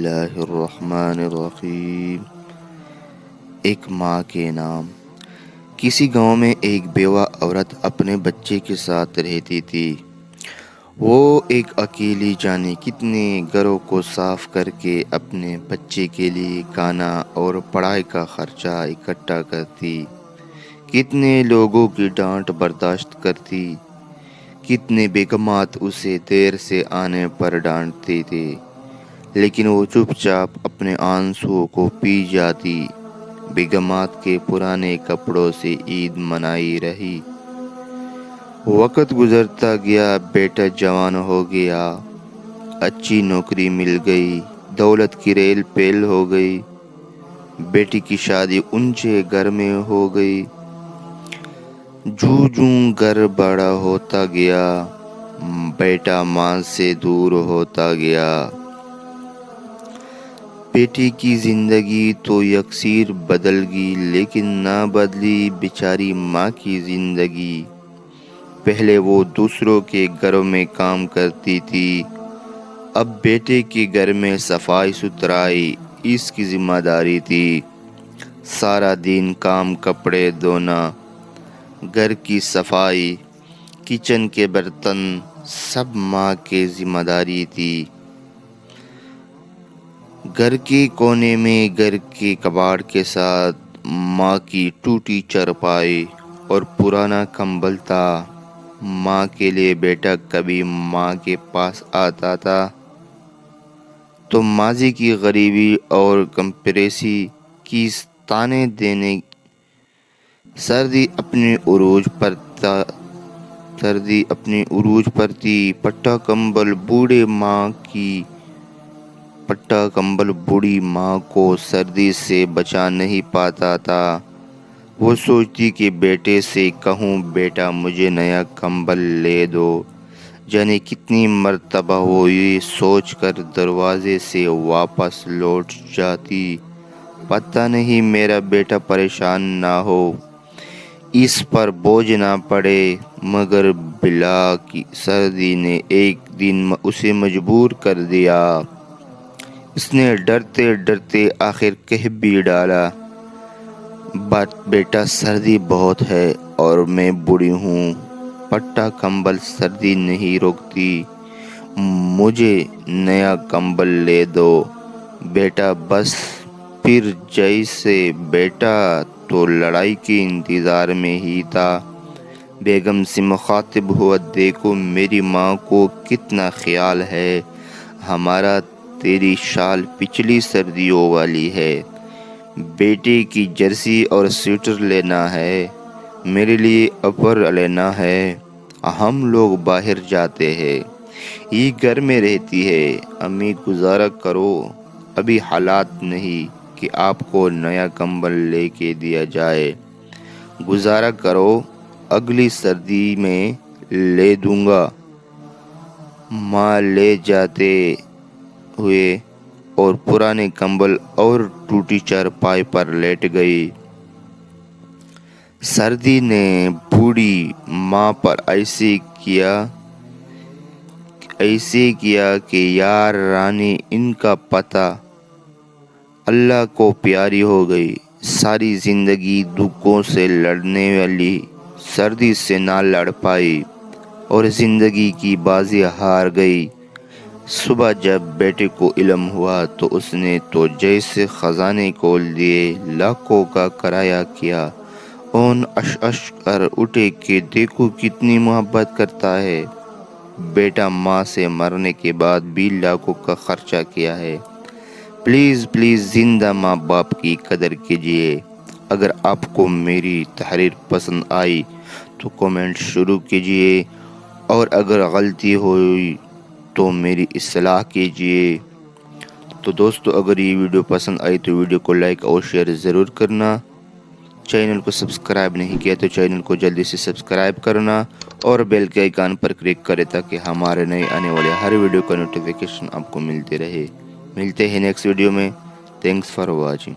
اللہ الرحمن الرحیم۔ ایک ماں کے نام۔ کسی گاؤں میں ایک بیوہ عورت اپنے بچے کے ساتھ رہتی تھی۔ وہ ایک اکیلی جانے کتنے گھروں کو صاف کر کے اپنے بچے کے لیے کھانا اور پڑھائی کا خرچہ اکٹھا کرتی، کتنے لوگوں کی ڈانٹ برداشت کرتی، کتنے بیگمات اسے دیر سے آنے پر ڈانٹتے تھے، لیکن وہ چپ چاپ اپنے آنسوؤں کو پی جاتی، بیگمات کے پرانے کپڑوں سے عید منائی رہی۔ وقت گزرتا گیا، بیٹا جوان ہو گیا، اچھی نوکری مل گئی، دولت کی ریل پیل ہو گئی، بیٹی کی شادی اونچے گھر میں ہو گئی۔ جوں گھر بڑا ہوتا گیا، بیٹا ماں سے دور ہوتا گیا۔ بیٹی کی زندگی تو یکسر بدل گئی، لیکن نہ بدلی بیچاری ماں کی زندگی۔ پہلے وہ دوسروں کے گھروں میں کام کرتی تھی، اب بیٹے کے گھر میں صفائی ستھرائی اس کی ذمہ داری تھی۔ سارا دن کام، کپڑے دھونا، گھر کی صفائی، کچن کے برتن، سب ماں کی ذمہ داری تھی۔ گھر کے کونے میں گھر کے کباڑ کے ساتھ ماں کی ٹوٹی چارپائی اور پرانا کمبل تھا۔ ماں کے لیے بیٹا کبھی ماں کے پاس آتا تھا تو ماضی کی غریبی اور کمپریسی کی تانے دینے، سردی اپنے عروج پر تھی، پٹا کمبل بوڑھی ماں کو سردی سے بچا نہیں پاتا تھا۔ وہ سوچتی کہ بیٹے سے کہوں بیٹا مجھے نیا کمبل لے دو، جانے کتنی مرتبہ وہ یہ سوچ کر دروازے سے واپس لوٹ جاتی، پتہ نہیں میرا بیٹا پریشان نہ ہو، اس پر بوجھ نہ پڑے۔ مگر بلا کی سردی نے ایک دن اسے مجبور کر دیا۔ اس نے ڈرتے ڈرتے آخر کہہ بھی ڈالا، بیٹا سردی بہت ہے اور میں بوڑھی ہوں، پٹا کمبل سردی نہیں روکتی، مجھے نیا کمبل لے دو بیٹا بس۔ پھر جیسے بیٹا تو لڑائی کے انتظار میں ہی تھا، بیگم سے مخاطب ہوا، دیکھو میری ماں کو کتنا خیال ہے، ہمارا تیری شال پچھلی سردیوں والی ہے، بیٹے کی جرسی اور سویٹر لینا ہے، میرے لیے اپر لینا ہے، ہم لوگ باہر جاتے ہیں، یہ گھر میں رہتی ہے، امی گزارا کرو، ابھی حالات نہیں کہ آپ کو نیا کمبل لے کے دیا جائے، گزارا کرو، اگلی سردی میں لے دوں گا۔ ماں لے جاتے ہوئے اور پرانے کمبل اور ٹوٹی چارپائی پر لیٹ گئی۔ سردی نے بوڑھی ماں پر ایسے کیا کہ یار رانی ان کا پتہ اللہ کو پیاری ہو گئی، ساری زندگی دکھوں سے لڑنے والی سردی سے نہ لڑ پائی اور زندگی کی بازی ہار گئی۔ صبح جب بیٹے کو علم ہوا تو اس نے تو جیسے خزانے کھول دیے، لاکھوں کا کرایہ کیا، اون اش کر اٹھے کہ دیکھو کتنی محبت کرتا ہے، بیٹا ماں سے مرنے کے بعد بھی لاکھوں کا خرچہ کیا ہے۔ پلیز زندہ ماں باپ کی قدر کیجیے۔ اگر آپ کو میری تحریر پسند آئی تو کمنٹ شروع کیجیے، اور اگر غلطی ہوئی تو میری اصلاح کیجیے۔ تو دوستو اگر یہ ویڈیو پسند آئی تو ویڈیو کو لائک اور شیئر ضرور کرنا، چینل کو سبسکرائب نہیں کیا تو چینل کو جلدی سے سبسکرائب کرنا اور بیل کے آئیکن پر کلک کریں تاکہ ہمارے نئے آنے والے ہر ویڈیو کا نوٹیفیکیشن آپ کو ملتے رہے۔ ملتے ہیں نیکسٹ ویڈیو میں۔ Thanks for watching.